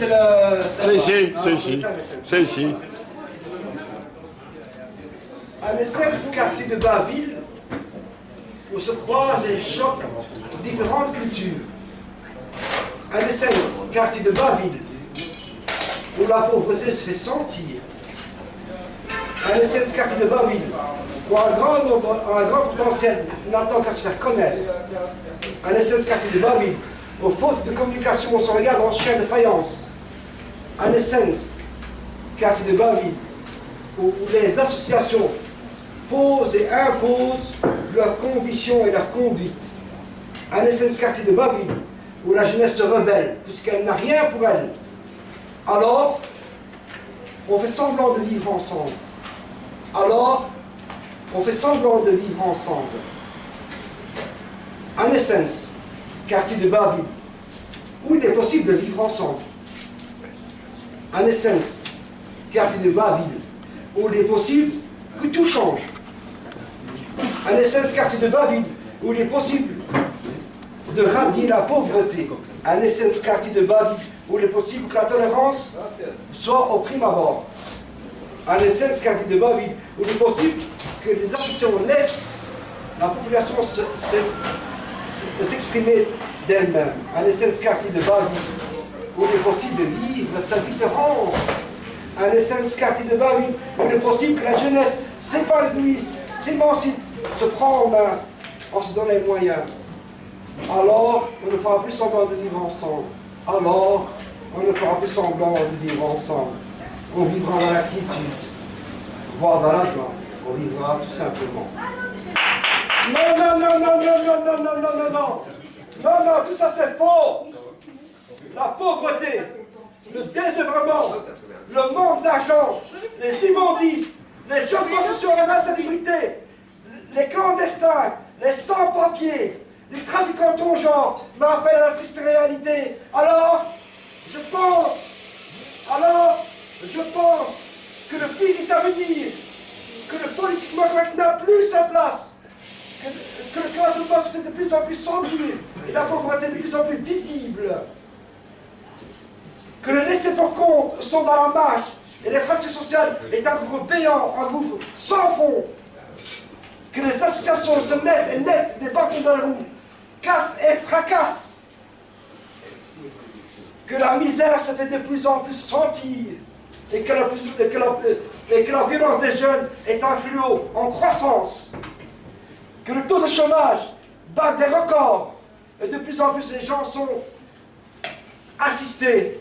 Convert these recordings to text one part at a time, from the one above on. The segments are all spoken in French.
C'est ici, c'est ici, c'est ici. À l'essence quartier de Bas-Ville, où se croisent et choquent différentes cultures. À l'essence quartier de Bas-Ville, où la pauvreté se fait sentir. À l'essence quartier de Bas-Ville, où un grand potentiel n'attend qu'à se faire connaître. À l'essence quartier de Bas-Ville, où faute de communication, on se regarde en chien de faïence. À l'essence quartier de Bas-Ville, où les associations posent et imposent leurs conditions et leurs conduites. À l'essence quartier de Bas-Ville, où la jeunesse se rebelle, puisqu'elle n'a rien pour elle. Alors, on fait semblant de vivre ensemble. Alors, on fait semblant de vivre ensemble. En essence, quartier de Bas-Ville, où il est possible de vivre ensemble. En essence, quartier de Bas-Ville, où il est possible que tout change. En essence, quartier de Bas-Ville, où il est possible de radier la pauvreté. En essence, quartier de Bas-Ville, où il est possible que la tolérance soit au prime abord. En essence, quartier de Bas-Ville, où il est possible que les associations laissent la population s'exprimer d'elle-même. En essence, quartier de Bas-Ville, où il est possible de vivre sa différence. En essence, quartier de Bas-Ville, où il est possible que la jeunesse s'épanouisse, s'émancipe, se prend en main en se donnant les moyens. Alors, on ne fera plus semblant de vivre ensemble. Alors, on ne fera plus semblant de vivre ensemble. On vivra dans la quiétude, voire dans la joie. On vivra tout simplement. Non, non, non, non, non, non, non, non, non, non, non. Non, non, tout ça c'est faux. La pauvreté, le désœuvrement, le manque d'argent, les immondices, les changements sociaux et l'insalubrité, les clandestins, les sans-papiers, les trafiquants de ton genre m'appellent à la triste réalité. Alors, je pense que le pire est à venir, que le politiquement correct n'a plus sa place, que le classement se fait de plus en plus sensible et la pauvreté de plus en plus visible, que le laisser pour compte sont dans la marche et les fractures sociales est un gouffre béant, un gouffre sans fond, que les associations se mettent et nettent des bâtons dans la roue, cassent et fracassent, que la misère se fait de plus en plus sentir et que la violence des jeunes est un fléau en croissance, que le taux de chômage bat des records et de plus en plus les gens sont assistés.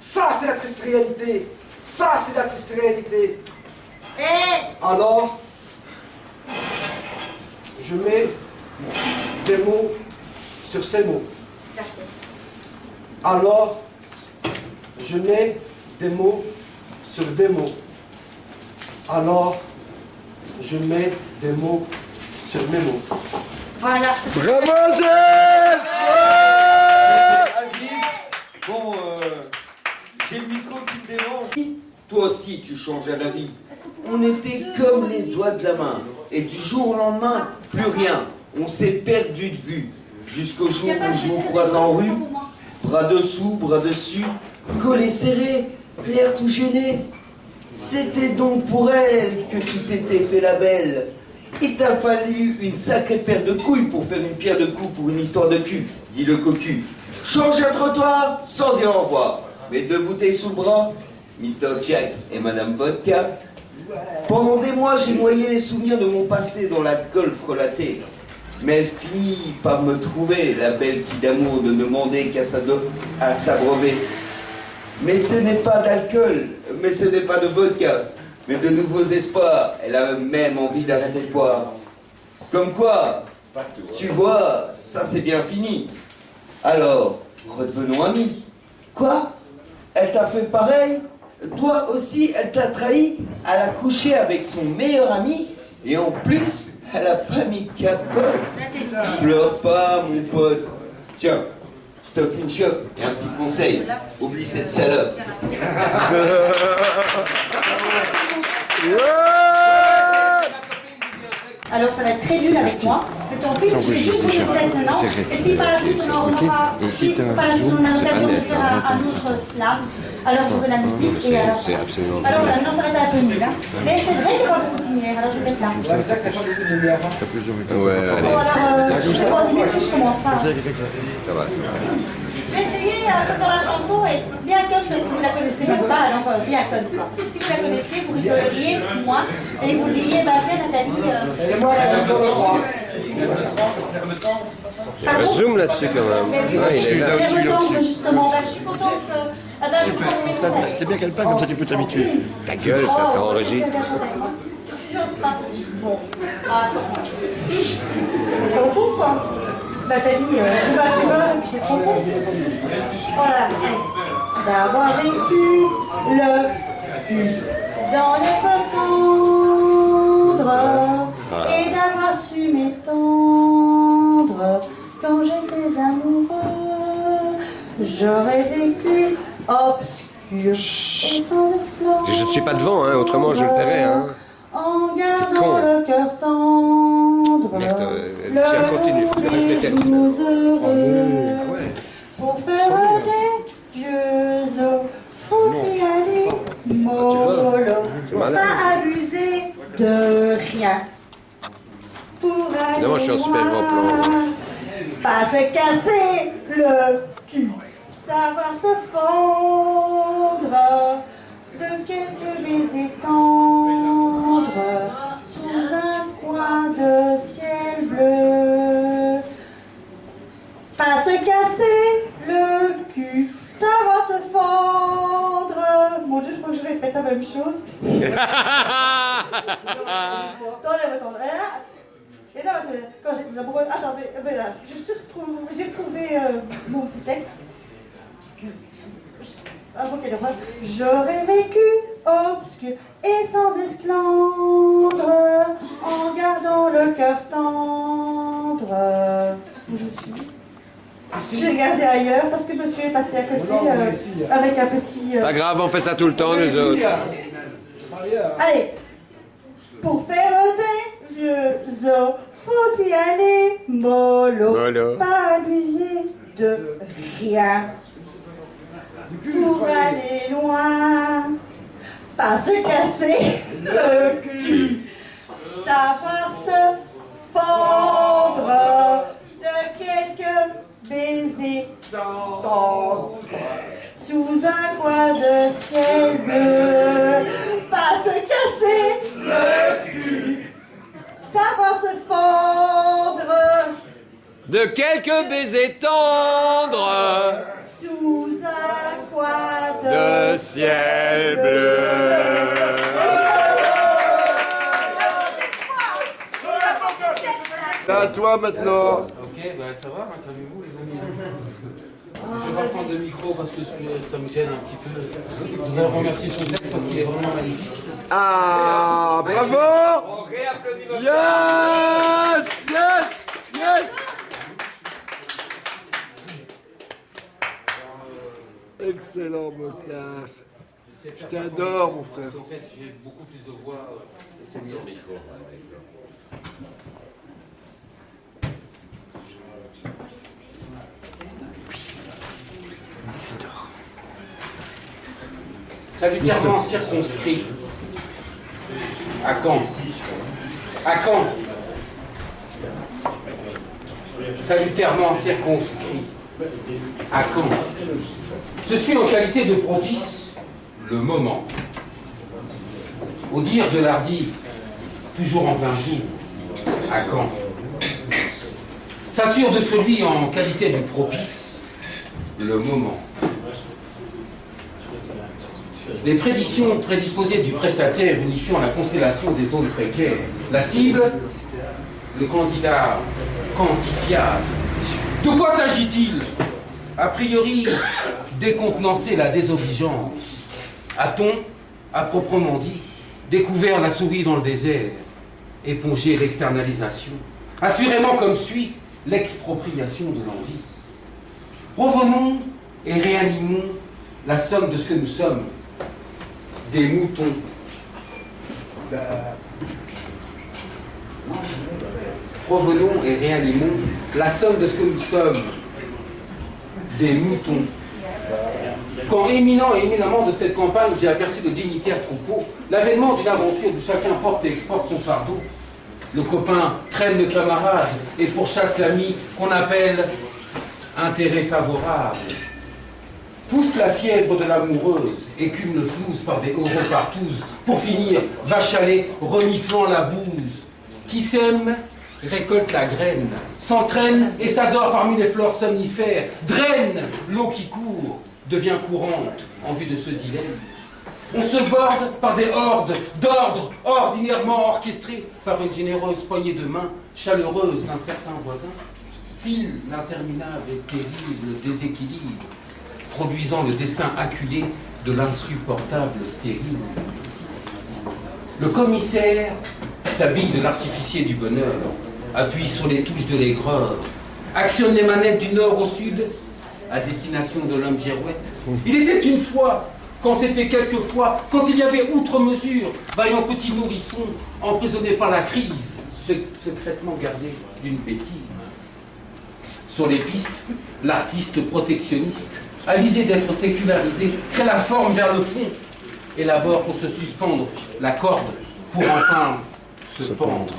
Ça, c'est la triste réalité. Ça, c'est la triste réalité. Alors, je mets des mots sur ces mots. Alors, je mets des mots sur des mots. Alors, je mets des mots sur mes mots. Voilà. Bravo, Aziz! Aziz, bon, j'ai le micro qui me dérange. Toi aussi, tu changeais la vie. On était comme les doigts de la main. Et du jour au lendemain, plus rien. On s'est perdu de vue. Jusqu'au jour où je vous croise en rue, bras dessous, bras dessus, collés serrés, l'air tout gêné. C'était donc pour elle que tu t'étais fait la belle. Il t'a fallu une sacrée paire de couilles pour faire une pierre de coups pour une histoire de cul, dit le cocu. Change un trottoir sans dire au revoir. Mes 2 bouteilles sous le bras, Mr. Jack et Madame Vodka. Pendant des mois, j'ai noyé les souvenirs de mon passé dans l'alcool frelaté. Mais elle finit par me trouver, la belle qui d'amour ne demandait qu'à s'abreuver. Mais ce n'est pas d'alcool, mais ce n'est pas de vodka, mais de nouveaux espoirs. Elle a même envie d'arrêter de boire. Comme quoi, tu vois, ça c'est bien fini. Alors, redevenons amis. Quoi? Elle t'a fait pareil? Toi aussi, elle t'a trahi? Elle a couché avec son meilleur ami? Et en plus, elle a pas mis de capote. Pleure pas, mon pote. Tiens, je t'offre une chope et un petit conseil. Oublie cette salope. Alors ça va être très nul avec moi. tant pis, je vais juste vous le mettre maintenant. Et si par la suite on aura, si par la suite on a l'occasion de faire un autre slam, alors je veux la musique et alors. Alors voilà, non, ça va être un peu nul, hein. Mais c'est vrai qu'il y aura beaucoup de lumière, alors je vais mettre là. C'est ça que t'as pas beaucoup de lumière. Ouais, allez. Bon, alors, je vais voir Dimitri, je commence pas. Ça va, c'est bon. Je vais essayer, comme dans la chanson, et bien conne, parce que vous la connaissez même pas, donc bien conne. Parce que si vous la connaissiez, vous rigoleriez moins, et vous diriez, bah tiens, Nathalie. Et moi, dans le droit. Zoom là-dessus quand même. Ouais, il est là. Je suis contente, justement. Bah, je suis contente que. Ah bah, je me sens mes conseils. C'est bien qu'elle parle, comme ça tu peux t'habituer. Ta gueule, ça s'enregistre. J'ose pas. Bon. Attends. C'est trop con, quoi. Nathalie, tu vas, et puis c'est trop con. Voilà. D'avoir vécu le cul dans les tendres et d'avoir su m'étendre quand j'étais amoureux. J'aurais vécu obscur et sans esclandre. Je ne suis pas devant, hein, autrement je le ferais. Hein. En gardant le cœur tendre, Merde, tiens, continue. des jours heureux. Pour faire des vieux os, faut y aller mollo, pas abuser de rien. Pour aller Évidemment, je suis en super grand plan. pas se casser le cul, savoir se fondre de quelques baisers tendres sous un coin de ciel bleu. Pas se casser le cul, savoir se fendre. Mon Dieu, je crois que je répète la même chose. Attendez. Et là, quand j'étais amoureuse, attendez, ben là, j'ai retrouvé mon petit texte. J'aurais vécu obscur et sans esclandre, en gardant le cœur tendre. Où je suis? J'ai regardé ailleurs parce que monsieur est passé à côté avec un petit... Pas grave, on fait ça tout le temps, nous autres. Allez, pour faire des vieux os, faut y aller mollo, Mollo. pas abuser de rien. Pour aller loin, pas se casser le cul, savoir se fendre de quelques baisers tendres sous un coin de ciel bleu, pas se casser le cul, savoir se fendre De quelques baisers tendres sous un coin de ciel bleu. À toi maintenant. Ok, ben ça va, calmez-vous les amis. Je vais pas prendre le micro parce que ça me gêne un petit peu. Je voudrais remercier son texte parce qu'il est vraiment magnifique. Ah, bravo. Yes, yes, yes. Excellent, Mokhtar. Je t'adore, mon frère. En fait, j'ai beaucoup plus de voix. C'est mieux. Salutairement circonscrit. À Caen. À Caen. Salutairement circonscrit. À Caen. Je suis en qualité de propice, le moment. Au dire de l'hardi, toujours en plein jour, à Caen. S'assure de celui en qualité du propice, le moment. Les prédictions prédisposées du prestataire unifiant la constellation des zones précaires. La cible, le candidat quantifiable. De quoi s'agit-il? A priori, décontenancer la désobligeance. A-t-on, à proprement dit, découvert la souris dans le désert, épongé l'externalisation, assurément comme suit l'expropriation de l'envie. Revenons et réanimons la somme de ce que nous sommes, des moutons. revenons et réanimons la somme de ce que nous sommes, des moutons. Quand éminent et éminemment de cette campagne, j'ai aperçu le dignitaire troupeau, l'avènement d'une aventure où chacun porte et exporte son fardeau. Le copain traîne le camarade et pourchasse l'ami qu'on appelle intérêt favorable. Pousse la fièvre de l'amoureuse, écume le flouze par des euros partouzes, pour finir, va chaler, reniflant la bouse. Qui sème, récolte la graine, s'entraîne et s'adore parmi les fleurs somnifères, draine l'eau qui court, devient courante en vue de ce dilemme. On se borde par des hordes d'ordres ordinairement orchestrés par une généreuse poignée de main chaleureuse d'un certain voisin. File l'interminable et terrible déséquilibre, produisant le dessin acculé de l'insupportable stérile. Le commissaire s'habille de l'artificier du bonheur, appuie sur les touches de l'aigreur, actionne les manettes du nord au sud, à destination de l'homme girouette. Il était une fois, quand c'était quelquefois, quand il y avait outre mesure, vaillant petit nourrisson, emprisonné par la crise, secrètement gardé d'une bêtise. Sur les pistes, l'artiste protectionniste, avisé d'être sécularisé, crée la forme vers le fond, élabore pour se suspendre la corde pour enfin se pendre.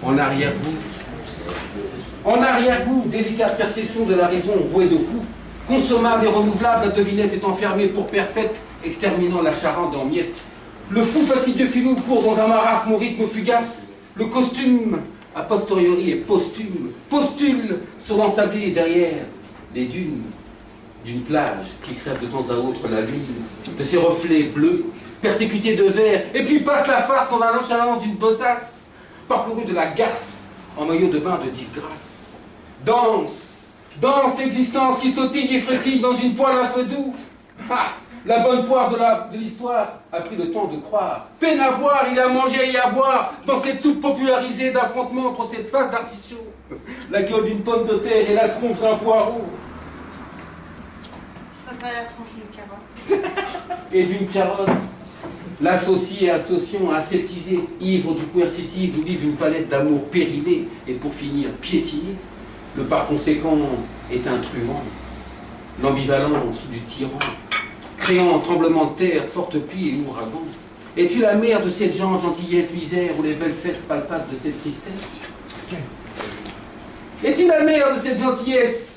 En arrière-goût, délicate perception de la raison rouée de coups, consommable et renouvelable, la devinette est enfermée pour perpète, exterminant la charade en miettes. Le fou fastidieux filou court dans un marasme au rythme fugace, le costume, a posteriori, est posthume, postule sur l'ensablé derrière les dunes d'une plage qui crève de temps à autre la lune, de ses reflets bleus, persécutés de verre, et puis passe la farce dans la nonchalance d'une besace, parcourue de la garce en maillot de bain de disgrâce. Danse, danse l'existence qui sautille et frétille dans une poêle à feu doux. Ah, la bonne poire de l'histoire a pris le temps de croire. Peine à voir, il a mangé et à boire dans cette soupe popularisée d'affrontement entre cette face d'artichaut, la clope d'une pomme de terre et la tronche d'un poireau. Je préfère la tronche d'une carotte. Et d'une carotte. L'associé, associant, aseptisé, ivre du coercitif, nous livre une palette d'amour périmé et pour finir piétiné. Le par conséquent est un truand, l'ambivalence du tyran, créant tremblement de terre, forte pluie et ouragan. Es-tu la mère de cette gentillesse misère ou les belles fesses palpables de cette tristesse? Es-tu la mère de cette gentillesse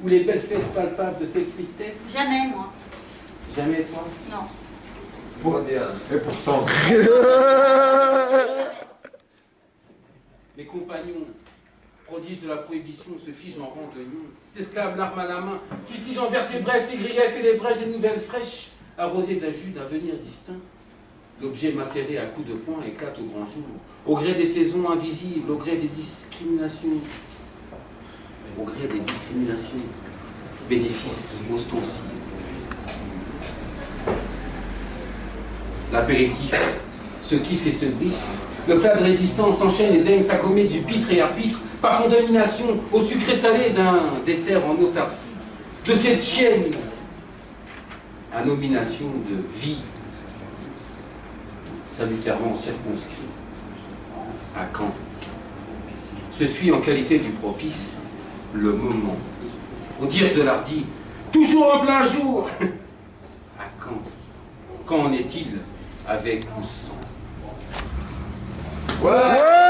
ou les belles fesses palpables de cette tristesse? Jamais, moi. Jamais toi? Non. Et pourtant. Les compagnons, prodiges de la prohibition, se figent en rang de lion, s'esclavent l'arme à la main, fustigeant vers ses brefs les griefs et les brèches des nouvelles fraîches, arrosées d'un jus d'avenir distinct. L'objet macéré à coups de poing éclate au grand jour, au gré des saisons invisibles, au gré des discriminations. Au gré des discriminations, bénéfices ostensibles. L'apéritif se kiffe et se griffe. Le plat de résistance s'enchaîne et daigne s'accommer du pitre et arbitre par condamnation au sucré salé d'un dessert en autarcie. De cette chienne à nomination de vie, salutairement circonscrit. À quand? Ce suit en qualité du propice le moment. Au dire de l'hardi, toujours en plein jour. À quand? Qu'en est-il avec ou sans? Ouais!